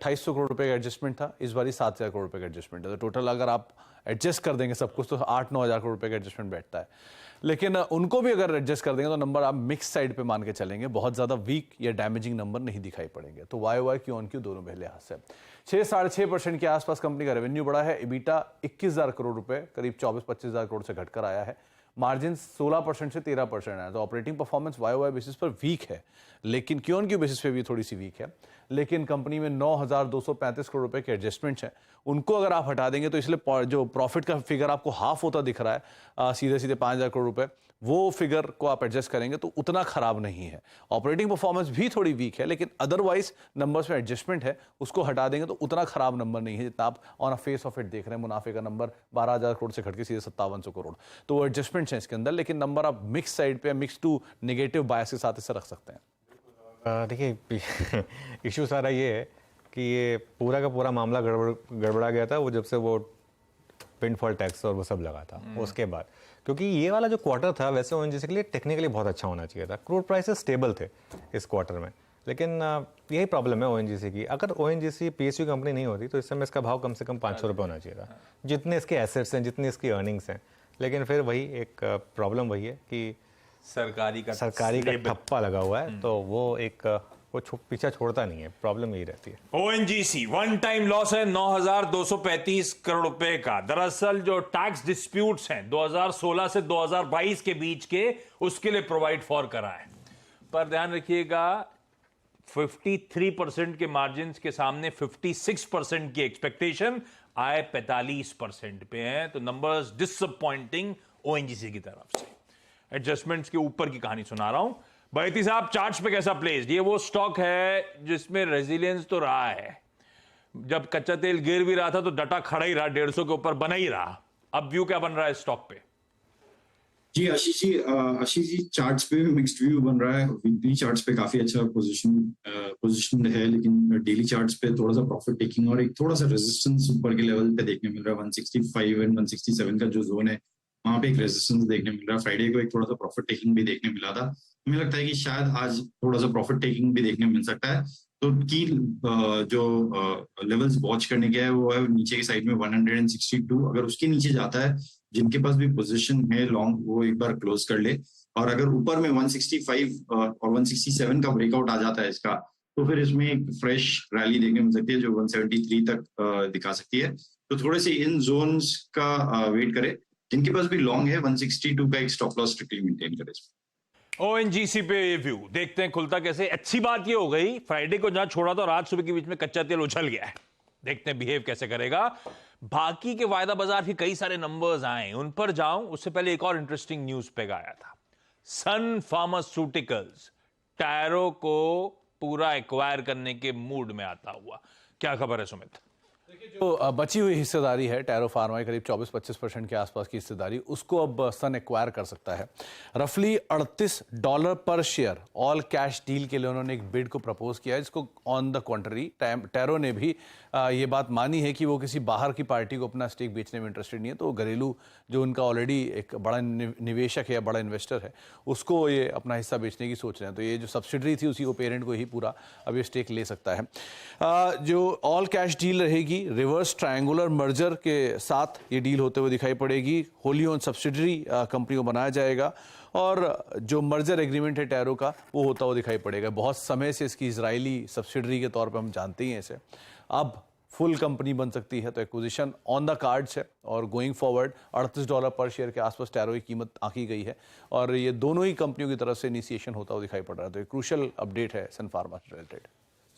2800 करोड़ रुपए का एडजस्टमेंट था, इस बार 7000 करोड़ रुपए का एडजस्टमेंट है। तो टोटल अगर आप एडजस्ट कर देंगे सब कुछ तो 8-9 हज़ार करोड़ रुपए का एडजस्टमेंट बैठता है। लेकिन उनको भी अगर एडजस्ट कर देंगे तो नंबर आप मिक्स साइड पे मान के चलेंगे, बहुत ज़्यादा वीक या डैमेजिंग नंबर नहीं दिखाई पड़ेंगे। तो YOY क्यू ऑन क्यू दोनों पहले लिहाज से 6-6.5% के आसपास कंपनी का रेवेन्यू बढ़ा है। EBITDA 21,000 करोड़ रुपए, करीब 24-25 हज़ार करोड़ से घटकर आया है। मार्जिन 16% से 13% है। तो ऑपरेटिंग परफॉर्मेंस YOY बेसिस पर वीक है, लेकिन क्यू ऑन क्यू बेसिस पे भी थोड़ी सी वीक है। लेकिन कंपनी में 9,235 करोड़ रुपए के एडजस्टमेंट्स हैं, उनको अगर आप हटा देंगे तो इसलिए जो प्रॉफिट का फिगर आपको हाफ होता दिख रहा है, सीधे सीधे 5,000 करोड़ रुपए, वो फिगर को आप एडजस्ट करेंगे तो उतना खराब नहीं है। ऑपरेटिंग परफॉर्मेंस भी थोड़ी वीक है, लेकिन अदरवाइज नंबर्स में एडजस्टमेंट है, उसको हटा देंगे तो उतना खराब नंबर नहीं है जितना आप on a face of it देख रहे हैं। मुनाफे का नंबर 12,000 करोड़ से घट के सीधे 5700 करोड़, तो वो एडजस्टमेंट्स हैं इसके अंदर, लेकिन नंबर आप मिक्स साइड पे, मिक्स टू नेगेटिव बायस के साथ इसे रख सकते हैं। देखिए इशू सारा ये है कि ये पूरा का पूरा मामला गड़बड़ा गया था वो जब से वो विंडफॉल टैक्स और वो सब लगा था उसके बाद, क्योंकि ये वाला जो क्वार्टर था वैसे ओएनजीसी के लिए टेक्निकली बहुत अच्छा होना चाहिए था। क्रूड प्राइसेस स्टेबल थे इस क्वार्टर में, लेकिन यही प्रॉब्लम है ओएनजीसी की। अगर ओएनजीसी PSU कंपनी नहीं होती तो इस समय इसका भाव कम से कम 500 रुपये होना चाहिए था, जितने इसके एसेट्स हैं, जितनी इसकी अर्निंग्स हैं। लेकिन फिर वही एक प्रॉब्लम वही है कि सरकारी का ठप्पा लगा हुआ है, तो वो एक वो पीछा छोड़ता नहीं है। प्रॉब्लम यही रहती है। ओएनजीसी वन टाइम लॉस है 9,235 करोड़ रुपए का। दरअसल जो टैक्स डिस्प्यूट्स हैं 2016 से 2022 के बीच के, उसके लिए प्रोवाइड फॉर करा है। पर ध्यान रखिएगा 53% के मार्जिन के सामने 56% की एक्सपेक्टेशन, आए 45% पे है। तो नंबर्स डिसअपॉइंटिंग ओएनजीसी की तरफ से। एडजस्टमेंट्स के ऊपर की कहानी सुना रहा हूं। बैती साहब, चार्ट्स पे कैसा प्लेस्ड? ये वो स्टॉक है जिसमें रेजिलियंस तो रहा है। जब कच्चा तेल गिर भी रहा था तो डटा खड़ा ही रहा, 150 के ऊपर बना ही रहा। अब व्यू क्या बन रहा है स्टॉक पे? जी आशीष जी चार्ट्स पे मिक्स्ड व्यू बन रहा है। वीकली चार्ट्स पे काफी अच्छा पोजीशन है, लेकिन डेली चार्ट्स पे थोड़ा सा प्रॉफिट टेकिंग और एक थोड़ा सा रेजिस्टेंस ऊपर के लेवल पे देखने मिल रहा है। 165 एंड 167 का जो जोन है वहां पे एक रेजिस्टेंस देखने मिल रहा है। फ्राइडे को एक थोड़ा सा प्रॉफिट टेकिंग भी देखने मिला था। मुझे लगता है कि शायद आज थोड़ा सा प्रॉफिट टेकिंग भी देखने मिल सकता है। तो की जो लेवल्स वॉच करने के है वो है नीचे की साइड में 162। अगर उसके नीचे जाता है, जिनके पास भी पोजीशन है लॉन्ग, वो एक बार क्लोज कर ले। और अगर ऊपर में 165 और 167 का ब्रेकआउट आ जाता है इसका, तो फिर इसमें एक फ्रेश रैली देखने मिल सकती है जो 173 तक दिखा सकती है। तो थोड़े से इन जोन्स का वेट करे। जिनके पास भी लॉन्ग है 162 का एक स्टॉप लॉस स्ट्रिक्टली मेंटेन करे। ओएनजीसी पे ये व्यू देखते हैं खुलता कैसे। अच्छी बात ये हो गई, फ्राइडे को जहां छोड़ा था रात सुबह के बीच में कच्चा तेल उछल गया है। देखते हैं बिहेव कैसे करेगा। बाकी के वायदा बाजार के कई सारे नंबर्स आए, उन पर जाऊं उससे पहले एक और इंटरेस्टिंग न्यूज पे आया था। सन फार्मास्यूटिकल्स टैरो को पूरा एक्वायर करने के मूड में आता हुआ। क्या खबर है सुमित? जो बची हुई हिस्सेदारी है टैरो फार्मा की, करीब 24-25% के आसपास की हिस्सेदारी, उसको अब सन एक्वायर कर सकता है। रफली $38 पर शेयर ऑल कैश डील के लिए उन्होंने एक बिड को प्रपोज किया है, जिसको ऑन द कॉन्ट्ररी टैरो ने भी ये बात मानी है कि वो किसी बाहर की पार्टी को अपना स्टेक बेचने में इंटरेस्टेड नहीं है। तो घरेलू जो उनका ऑलरेडी एक बड़ा निवेशक है या बड़ा इन्वेस्टर है, उसको ये अपना हिस्सा बेचने की सोच रहे हैं। तो ये जो सब्सिडरी थी उसी को पेरेंट को ही पूरा अब ये स्टेक ले सकता है। जो ऑल कैश डील रहेगी, रिवर्स ट्रायंगुलर मर्जर के साथ ये डील होते हुए दिखाई पड़ेगी। होली ओन सब्सिडरी कंपनी को बनाया जाएगा और जो मर्जर एग्रीमेंट है टैरो का वो होता हुआ दिखाई पड़ेगा। बहुत समय से इसकी इजरायली सब्सिडरी के तौर पे हम जानते ही हैं इसे, अब फुल कंपनी बन सकती है। तो एक्विजिशन ऑन द कार्ड्स है और गोइंग फॉरवर्ड $38 पर शेयर के आसपास टैरो की कीमत आंकी गई है और ये दोनों ही कंपनियों की तरफ से इनिशिएशन होता हुआ दिखाई पड़ रहा है। तो एक क्रूशियल अपडेट है सन फार्मा से रिलेटेड।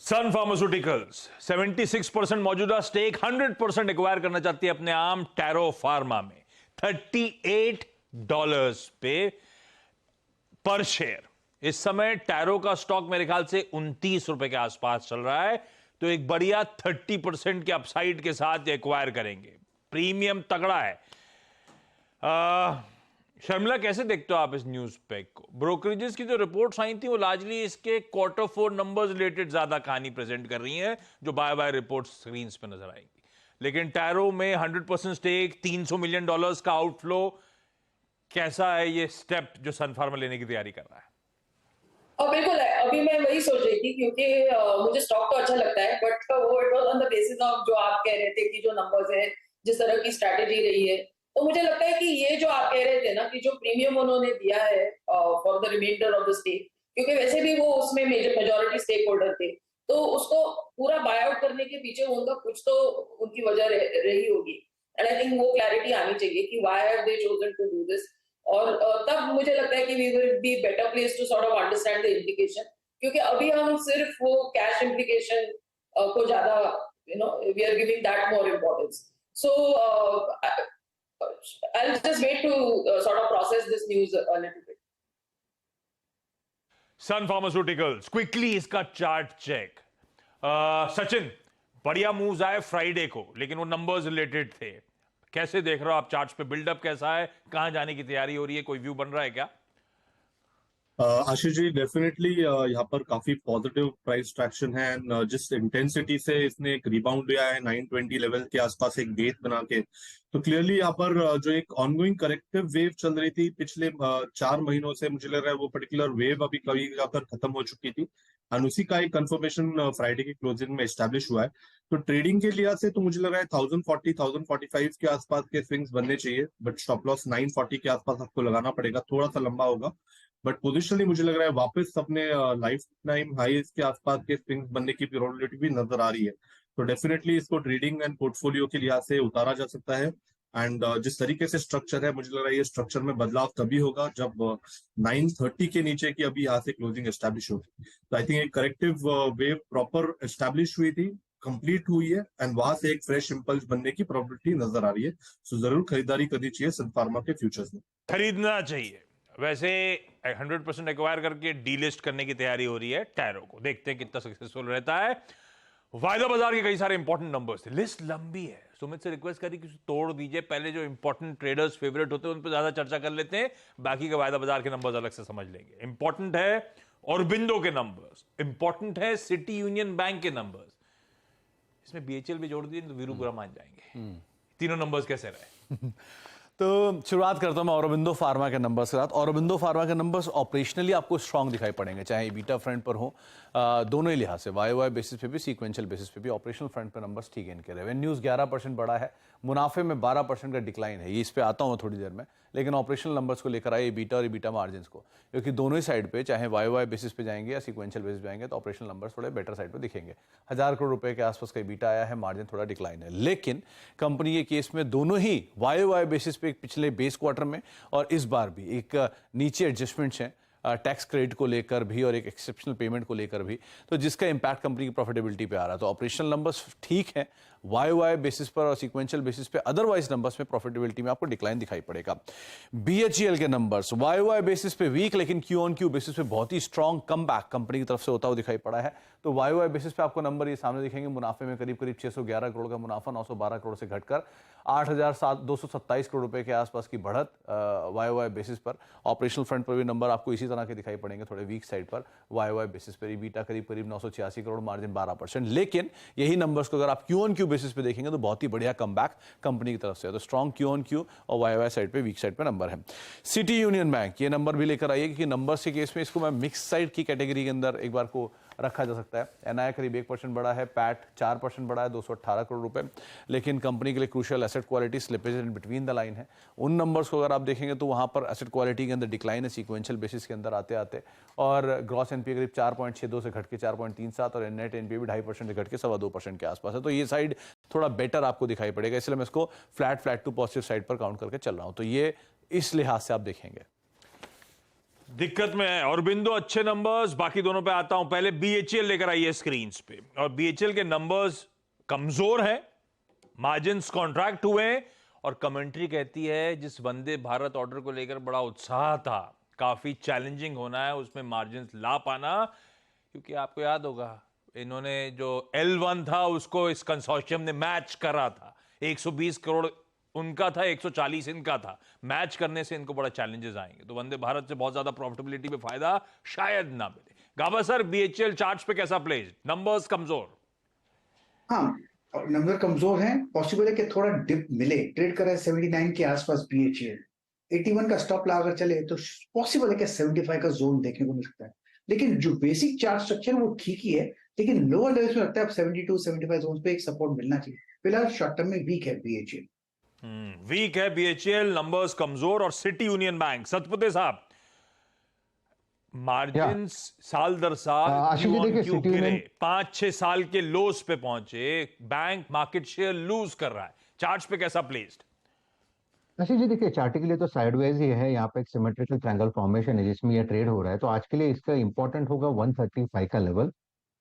सन फार्मास्यूटिकल्स 76% मौजूदा स्टेक 100% एक्वायर करना चाहती है अपने आम टैरो फार्मा में $38 पे पर शेयर। इस समय टैरो का स्टॉक मेरे ख्याल से 29 रुपए के आसपास चल रहा है। तो एक बढ़िया 30% के अपसाइड के साथ एक्वायर करेंगे। प्रीमियम तगड़ा है। शर्मिला, कैसे देखते हो आप इस न्यूज पैक को? ब्रोकरेजेस की जो रिपोर्ट्स आई थी वो लार्जली इसके Q4 नंबर्स रिलेटेड ज्यादा कहानी प्रेजेंट कर रही हैं, जो बाय रिपोर्ट्स स्क्रीन्स पे नजर आएंगी। लेकिन टैरो में 100% स्टेक, $300 मिलियन का आउटफ्लो, कैसा है ये स्टेप जो सन फार्मा लेने की तैयारी कर रहा है? बिल्कुल है। अभी मैं वही सोच रही थी क्योंकि मुझे स्टॉक तो अच्छा लगता है, बट वो इट वाज बेसिस ऑफ जो आप कह रहे थे कि जो नंबर्स है, जिस तरह की स्ट्रैटेजी रही है, तो मुझे लगता है कि ये जो आप कह रहे थे ना कि जो प्रीमियम उन्होंने दिया है for the reminder of the stake, क्योंकि वैसे भी वो उसमें मेजॉरिटी स्टेक होल्डर थे, तो उसको पूरा बाय आउट करने के पीछे उनका कुछ तो उनकी वजह रही होगी। एंड आई थिंक वो क्लैरिटी आनी चाहिए कि why have they chosen to do this. और तब मुझे लगता है कि we will be better place to sort of understand the implication, क्योंकि अभी हम सिर्फ वो कैश इम्प्लीकेशन को ज्यादा we are giving that more importance. So I'll just wait to sort of process this news a little bit. Sun pharmaceuticals, quickly इसका chart check. Sachin, बढ़िया moves आए फ्राइडे को, लेकिन वो नंबर्स रिलेटेड थे। कैसे देख रहे हो आप चार्ट्स पे? बिल्डअप कैसा है? कहां जाने की तैयारी हो रही है? कोई व्यू बन रहा है क्या? आशीष जी, डेफिनेटली यहाँ पर काफी पॉजिटिव प्राइस ट्रैक्शन है एंड जिस इंटेंसिटी से इसने एक रिबाउंड लिया है 920 लेवल के आसपास एक बेस बना के, तो क्लियरली यहाँ पर जो एक ऑनगोइंग करेक्टिव वेव चल रही थी पिछले 4 महीनों से, मुझे लग रहा है वो पर्टिकुलर वेव अभी कभी जाकर खत्म हो चुकी थी एंड उसी का एक कंफर्मेशन फ्राइडे की क्लोजिंग में एस्टैब्लिश हुआ है। तो ट्रेडिंग के लिहाज से तो मुझे लग रहा है 1040 1045 के आसपास के स्विंग्स बनने चाहिए, बट स्टॉप लॉस 940 के आसपास आपको लगाना पड़ेगा, थोड़ा सा लंबा होगा, बट पोजिशनली मुझे लग रहा है वापस अपने लाइफ टाइम हाईज के आसपास के स्विंग्स बनने की प्रोबेबिलिटी भी नजर आ रही है। तो डेफिनेटली इसको ट्रेडिंग एंड पोर्टफोलियो के लिहाज से उतारा जा सकता है एंड जिस तरीके से स्ट्रक्चर है, मुझे लग रहा है ये स्ट्रक्चर में बदलाव तभी होगा जब 930 के नीचे की अभी यहाँ से क्लोजिंग एस्टैब्लिश होगी। तो आई थिंक एक करेक्टिव वेव प्रॉपर एस्टैब्लिश हुई थी, कंप्लीट हुई है एंड वहां से एक फ्रेश इंपल्स बनने की प्रोबेबिलिटी नजर आ रही है। सो जरूर खरीदारी करनी चाहिए सन फार्मा के फ्यूचर्स में। खरीदना चाहिए। वैसे 100% एक्वायर करके डीलिस्ट करने की तैयारी हो रही है टैरो को, देखते हैं कितना सक्सेसफुल रहता है। वायदा बाजार के कई सारे इंपॉर्टेंट नंबर्स थे, लिस्ट लंबी है। सुमित से रिक्वेस्ट करी कि तोड़ दीजिए, पहले जो इंपॉर्टेंट ट्रेडर्स फेवरेट होते हैं उन पर ज्यादा चर्चा कर लेते हैं, बाकी के वायदा बाजार के नंबर्स अलग से समझ लेंगे। इंपॉर्टेंट है ऑरबिंदो के नंबर्स, इंपॉर्टेंट है सिटी यूनियन बैंक के नंबर्स, इसमें बीएचएल भी जोड़ दिए तो वीरू बुरा मान जाएंगे। तीनों नंबर्स कैसे रहे? तो शुरुआत करता हूं मैं औरोबिंदो फार्मा के नंबर्स के साथ। औरोबिंदो फार्मा के नंबर्स ऑपरेशनली आपको स्ट्रांग दिखाई पड़ेंगे, चाहे बीटा फ्रंट पर हो, दोनों ही लिहाज से, वाई बेसिस पे भी, सीक्वेंशियल बेसिस पे भी। ऑपरेशनल फ्रंट पे नंबर्स ठीक है इनके। रेवेन्यूज 11% बढ़ा है, मुनाफे में 12% का डिक्लाइन है, ये इस पे आता हूँ थोड़ी देर में, लेकिन ऑपरेशनल नंबर्स को लेकर आए बीटा और बीटा मार्जिन को, क्योंकि दोनों ही साइड पे, चाहे वाई बेसिस पे जाएंगे या सीक्वेंशियल बेसिस पे जाएंगे, तो ऑपरेशनल नंबर्स थोड़े बेटर साइड पे दिखेंगे। 1000 करोड़ रुपए के आसपास का बीटा आया है, मार्जिन थोड़ा डिक्लाइन है, लेकिन कंपनी के केस में दोनों ही वाई बेसिस पे पिछले बेस क्वार्टर में और इस बार भी एक नीचे एडजस्टमेंट्स हैं टैक्स क्रेडिट को लेकर भी और एक एक्सेप्शनल पेमेंट को लेकर भी, तो जिसका इंपैक्ट कंपनी की प्रॉफिटेबिलिटी पे आ रहा है। तो ऑपरेशनल नंबर्स ठीक हैं वाई बेसिस पर और सीक्वेंशियल बेसिस पे, अदरवाइज नंबर्स में प्रॉफिटेबिलिटी में आपको डिक्लाइन दिखाई पड़ेगा। बीएचईएल के नंबर्स वाई बेसिस पे वीक, लेकिन क्यू ऑन क्यू बेसिस पे बहुत ही स्ट्रॉन्ग कमबैक कंपनी की तरफ से होता हुआ दिखाई पड़ा है। तो वाई बेसिस पे आपको नंबर ये सामने दिखेंगे, मुनाफे में करीब 611 करोड़ का मुनाफा 912 करोड़ से घटकर 8,227 करोड़ रुपए के आसपास की बढ़त वाई बेसिस पर। ऑपरेशनल फ्रंट पर भी नंबर आपको इसी तरह के दिखाई पड़ेंगे, थोड़े वीक साइड पर। वाई बेसिस पर बीटा करीब 986 करोड़, मार्जिन 12%। लेकिन यही नंबर्स को अगर आप क्यू ऑन क्यू बेसिस पे देखेंगे तो बहुत ही बढ़िया कमबैक कंपनी की तरफ से है। तो स्ट्रॉन्ग क्यू ऑन क्यू और वाई साइड पे, वीक साइड पे नंबर है। सिटी यूनियन बैंक, ये नंबर भी लेकर आइए, क्योंकि नंबर्स के केस में इसको मैं मिक्स साइड की कैटेगरी के अंदर एक बार को रखा जा सकता है। एनआई करीब 1% बढ़ा है, पैट 4% बढ़ा है, 218 करोड़ रुपए। लेकिन कंपनी के लिए crucial asset quality, slippage in between the line है। उन नंबर्स को अगर आप देखेंगे तो वहां पर एसेट क्वालिटी के अंदर डिक्लाइन है सीक्वेंशियल बेसिस के अंदर आते आते, और ग्रॉस एनपीए करीब 4.62 से घट के 4.37 और नेट एनपीए भी 2.5% से घट के 2.25% के आसपास है। तो ये साइड थोड़ा बेटर आपको दिखाई पड़ेगा, इसलिए मैं इसको फ्लैट टू पॉजिटिव साइड पर काउंट करके चल रहा हूं। तो ये इस लिहाज से आप देखेंगे। दिक्कत में है औरबिंदो, अच्छे नंबर्स, बाकी दोनों पे आता हूं। पहले बीएचईएल लेकर आइए स्क्रीन पे, और बीएचईएल के नंबर्स कमजोर हैं, मार्जिन्स कॉन्ट्रैक्ट हुए, और कमेंट्री कहती है जिस वंदे भारत ऑर्डर को लेकर बड़ा उत्साह था, काफी चैलेंजिंग होना है उसमें मार्जिन्स ला पाना, क्योंकि आपको याद होगा इन्होंने जो L1 था उसको इस कंसोर्शियम ने मैच करा था। 120 करोड़ उनका था, 140 इनका था। मैच करने से इनको बड़ा चैलेंजेस आएंगे, तो वंदे भारत से बहुत ज्यादा प्रॉफिटेबिलिटी में फायदा शायद ना मिले। गाबा सर, बीएचईएल चार्ट्स पे कैसा प्लेज? नंबर्स कमजोर। हाँ, नंबर कमजोर हैं, पॉसिबल है कि थोड़ा डिप मिले। ट्रेड कर रहा है 79 के आसपास बीएचईएल, 81 का स्टॉप लगाकर चले तो पॉसिबल है कि 75 का जोन देखने को मिल सकता है। लेकिन जो बेसिक चार्ट स्ट्रक्चर है वो ठीक ही है, लेकिन लोअर लेवल्स में लगता है अब 72 75 जोन पे एक सपोर्ट मिलना चाहिए। फिलहाल शॉर्ट टर्म में वीक है बीएचईएल। वीक है बीएचईएल, नंबर्स कमजोर। और सिटी यूनियन बैंक, सतपुते साहब, मार्जिन साल दर साल आशीष जी, देखिए, क्यों City गिरे, Union- 5-6 साल के लोस पे पहुंचे, बैंक मार्केट शेयर लूज कर रहा है, चार्ट्स पे कैसा प्लेस्ड? आशीष जी, देखिए, चार्ट के लिए तो साइडवेज ही है। यहाँ पे एक सिमेट्रिकल ट्रायंगल फॉर्मेशन है जिसमें ये ट्रेड हो रहा है, तो आज के लिए इसका इंपॉर्टेंट होगा 135 का लेवल।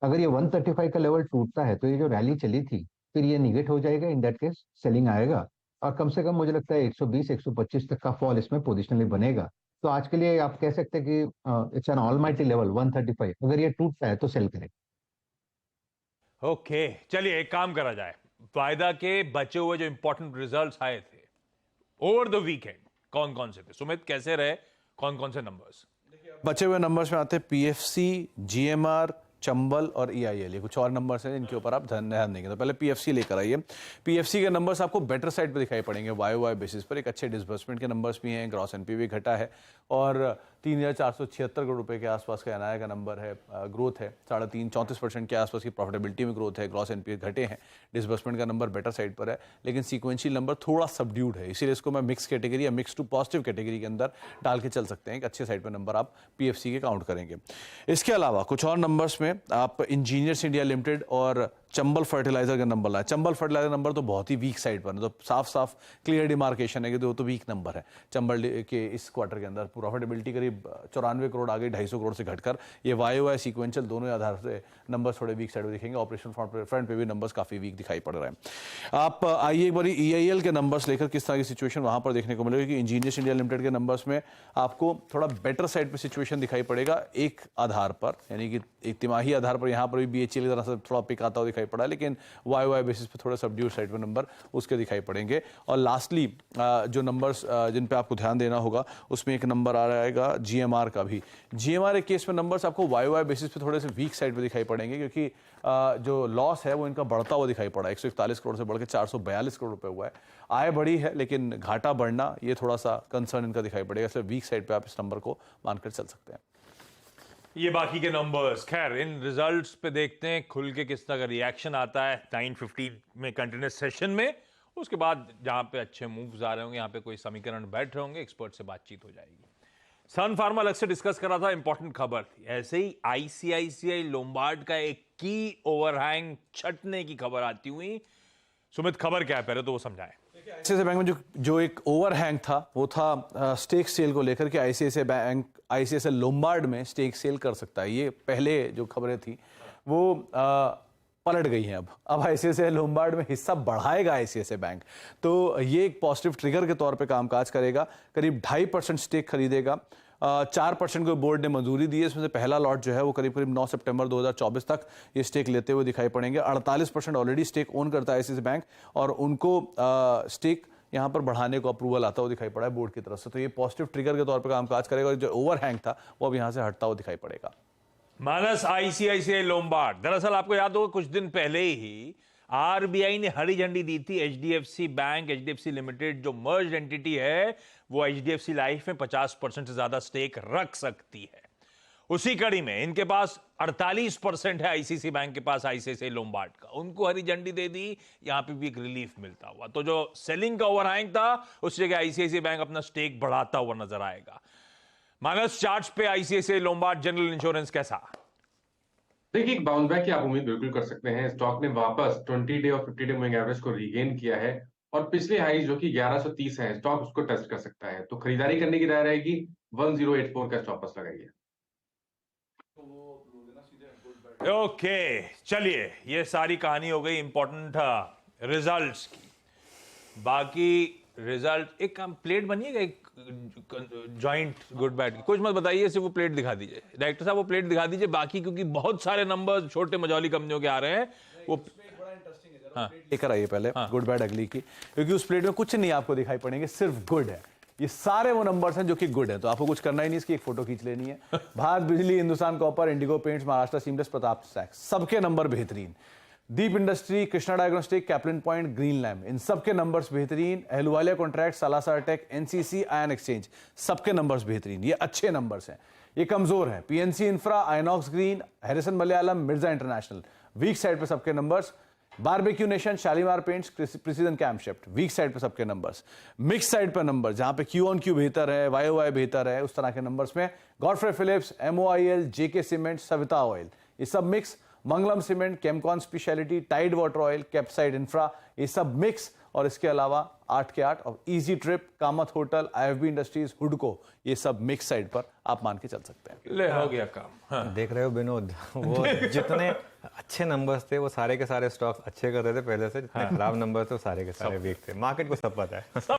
अगर ये 135 का लेवल टूटता है तो ये जो रैली चली थी फिर ये निगेट हो जाएगा, इन दैट केस सेलिंग आएगा, और कम से कम मुझे लगता है 120 125 तक का फॉल इसमें पोजिशनली बनेगा। तो आज के लिए आप कह सकते हैं कि इट्स एन ऑलमाइटी लेवल 135। अगर ये टूटता है तो सेल करें। ओके, चलिए एक काम करा जाए, वायदा के बचे हुए जो इंपॉर्टेंट रिजल्ट्स आए थे ओवर द वीकेंड, कौन कौन से थे? सुमित, कैसे रहे, कौन कौन से नंबर्स? बचे हुए नंबर्स में आते हैं पीएफसी, जीएमआर, चंबल और ईआईएल। ये कुछ और नंबर्स हैं इनके ऊपर आप ध्यान देंगे। तो पहले पीएफसी लेकर आइए। पीएफसी के नंबर्स आपको बेटर साइड पे दिखाई पड़ेंगे वाई बेसिस पर। एक अच्छे डिसबर्समेंट के नंबर्स भी हैं, ग्रॉस एनपीवी घटा है और 3,476 करोड़ रुपए के आसपास का एनआई का नंबर है। ग्रोथ है 34% के आसपास की प्रॉफिटेबिलिटी में ग्रोथ है। ग्रॉस एनपीवी घटे हैं, डिसबर्समेंट का नंबर बेटर साइड पर है, लेकिन सीक्वेंशियल नंबर थोड़ा सबड्यूड है, इसीलिए इसको मैं मिक्स कैटेगरी या मिक्स टू पॉजिटिव कैटेगरी के अंदर डाल के चल सकते हैं। एक अच्छे साइड पर नंबर आप पीएफसी के काउंट करेंगे। इसके अलावा कुछ और नंबर्स में आप इंजीनियर्स इंडिया लिमिटेड और चंबल फर्टिलाइजर का नंबर लाए। चंबल फर्टिलाइजर नंबर तो बहुत ही वीक साइड पर है, तो साफ साफ क्लियर डिमार्केशन है कि तो वीक नंबर है। चंबल के इस क्वार्टर के अंदर प्रॉफिटेबिलिटी करीब 94 करोड़ आ गई, 250 करोड़ से घटकर। ये वाई सीक्वेंशियल दोनों आधार से नंबर्स थोड़े वीक साइड में दिखेंगे। ऑपरेशन फ्रंट पे भी नंबर्स काफी वीक दिखाई पड़ रहे हैं। आप आइए एक बार ईआईएल के नंबर्स लेकर किस तरह की सिचुएशन वहां पर देखने को मिलेगी कि इंजीनियर्स इंडिया लिमिटेड के नंबर्स में आपको थोड़ा बेटर साइड पर सिचुएशन दिखाई पड़ेगा एक आधार पर, यानी कि एक तिमाही आधार पर यहाँ पर भी बीएचईएल की तरह से थोड़ा पिक आता हुआ दिखाई पड़ा है, लेकिन वाई बेसिस पे थोड़ा सबड्यूड साइड पे नंबर उसके दिखाई पड़ेंगे। और लास्टली जो नंबर्स जिन पे आपको ध्यान देना होगा उसमें एक नंबर आ जाएगा जीएमआर का भी। जीएमआर के केस में नंबर्स आपको वाई बेसिस पे थोड़े से वीक साइड पे दिखाई पड़ेंगे, क्योंकि जो लॉस है वो इनका बढ़ता हुआ दिखाई पड़ा है। 141 करोड़ से बढ़ के 442 करोड़ रुपए हुआ है। आय बढ़ी है लेकिन घाटा बढ़ना ये थोड़ा सा कंसर्न इनका दिखाई पड़ेगा, इसलिए वीक साइड पे आप इस नंबर को मानकर चल सकते हैं। ये बाकी के नंबर्स, खैर इन रिजल्ट्स पे देखते हैं खुल के किस तरह का रिएक्शन आता है 9:15 में कंटिन्यूस सेशन में। उसके बाद जहां पे अच्छे मूव्स आ रहे होंगे, यहाँ पे कोई समीकरण बैठ रहे होंगे, एक्सपर्ट से बातचीत हो जाएगी। सन फार्मा अलग से डिस्कस करा था, इंपॉर्टेंट खबर थी। ऐसे ही आईसीआईसीआई लोम्बार्ड का एक की ओवरहैंग छटने की खबर आती हुई। सुमित, खबर क्या है पहले तो वो समझाएं। आईसीआईसीआई बैंक में जो एक ओवरहैंग था वो था स्टेक सेल को लेकर के। आईसीआईसीआई लोम्बार्ड में स्टेक सेल कर सकता है। ये पहले जो खबरें थी वो पलट गई हैं। अब आईसीआईसीआई लोम्बार्ड में हिस्सा बढ़ाएगा आईसीआईसीआई बैंक, तो ये एक पॉजिटिव ट्रिगर के तौर पे कामकाज करेगा। करीब 2.5% स्टेक खरीदेगा। 4% को बोर्ड ने मंजूरी दी है। इसमें से पहला लॉट जो है वो करीब 9 सितंबर 2024 तक ये स्टेक लेते हुए दिखाई पड़ेंगे। 48% ऑलरेडी स्टेक ओन करता है आईसीआईसीआई बैंक और उनको स्टेक यहाँ पर बढ़ाने को अप्रूवल आता हुआ दिखाई पड़ा है बोर्ड की तरफ से। तो ये पॉजिटिव ट्रिगर के तौर पर कामकाज करेगा और जो ओवरहैंग था वो अब यहाँ से हटता हुआ दिखाई पड़ेगा। मानस, आईसीआईसीआई लोम्बार्ड, दरअसल आपको याद होगा कुछ दिन पहले ही आरबीआई ने हरी झंडी दी थी। एचडीएफसी बैंक, एचडीएफसी लिमिटेड जो मर्ज्ड एंटिटी है वो एचडीएफसी लाइफ में 50% से ज्यादा स्टेक रख सकती है। उसी कड़ी में इनके पास 48% है आईसीआईसीआई बैंक के पास आईसीआईसीआई लोम्बार्ड का। उनको हरी झंडी दे दी, यहां पे भी एक रिलीफ मिलता हुआ। तो जो सेलिंग का ओवरहैंग था उस जगह आईसीआईसीआई बैंक अपना स्टेक बढ़ाता हुआ नजर आएगा। मानस, चार्ट्स पे आईसीआईसीआई लोम्बार्ड जनरल इंश्योरेंस कैसा? देखिए, एक बाउंस बैक की आप उम्मीद बिल्कुल कर सकते हैं। स्टॉक ने वापस 20 डे और 50 डे मूविंग एवरेज को रीगेन किया है और पिछले हाई जो कि 1130 है, स्टॉक उसको टेस्ट कर सकता है। तो खरीदारी करने की राय रहेगी। 1084 का स्टॉप लॉस लगाइए। ओके, चलिए ये सारी कहानी हो गई इंपॉर्टेंट रिजल्ट्स की। बाकी रिजल्ट, एक प्लेट बनिएगा एक जॉइंट गुड बैड की, कुछ मत बताइए, सिर्फ वो प्लेट दिखा दीजिए। डायरेक्टर साहब वो प्लेट दिखा दीजिए। बाकी क्योंकि बहुत सारे नंबर छोटे मझौली कंपनियों के आ रहे हैं वो लेकर आइए पहले गुड बैड अगली की, क्योंकि उस प्लेट में कुछ नहीं आपको दिखाई पड़ेंगे, सिर्फ गुड है। ये सारे वो नंबर्स हैं जो कि गुड है, तो आपको कुछ करना ही नहीं, इसकी एक फोटो खींच लेनी है। Bharat Bijlee, Hindustan Copper, Indigo Paints, Maharashtra Seamless, Pratap Snacks, सबके नंबर बेहतरीन। Deep Industry, Krishna Diagnostic, Caplin Point, Green Lamp, इन सबके नंबर्स बेहतरीन। Ahluwalia Contract, Salasar Tech, NCC, Ion Exchange, सबके नंबर्स बेहतरीन। ये अच्छे नंबर्स हैं। ये कमजोर है। PNC Infra, Inox Green, Harrison Malayalam, Mirza International weak side पे सबके numbers. Barbeque Nation, Shalimar Paints, Precision Camshaft weak side पे सबके नंबर्स। मिक्स साइड पे नंबर जहां पे क्यू ऑन क्यू बेहतर है, वाई बेहतर है, उस तरह के नंबर्स में Godfrey Phillips, MOIL, JK Cement, Savita Oil, ये सब mix. Mangalam Cement, Chemcon Speciality, Tide Water Oil, Capacite Infra, ये सब मिक्स। और इसके अलावा 8 के 8 और Easy Trip, Kamat Hotel, IFB Industries, हुडको, ये सब मिक्स साइड पर आप मान के चल सकते हैं। ले हो गया काम। हाँ। देख रहे हो विनोद, वो जितने अच्छे नंबर्स थे वो सारे के सारे स्टॉक्स अच्छे कर रहे थे पहले से, जितने खराब नंबर थे वो सारे के सारे वीक थे। मार्केट को सब पता है।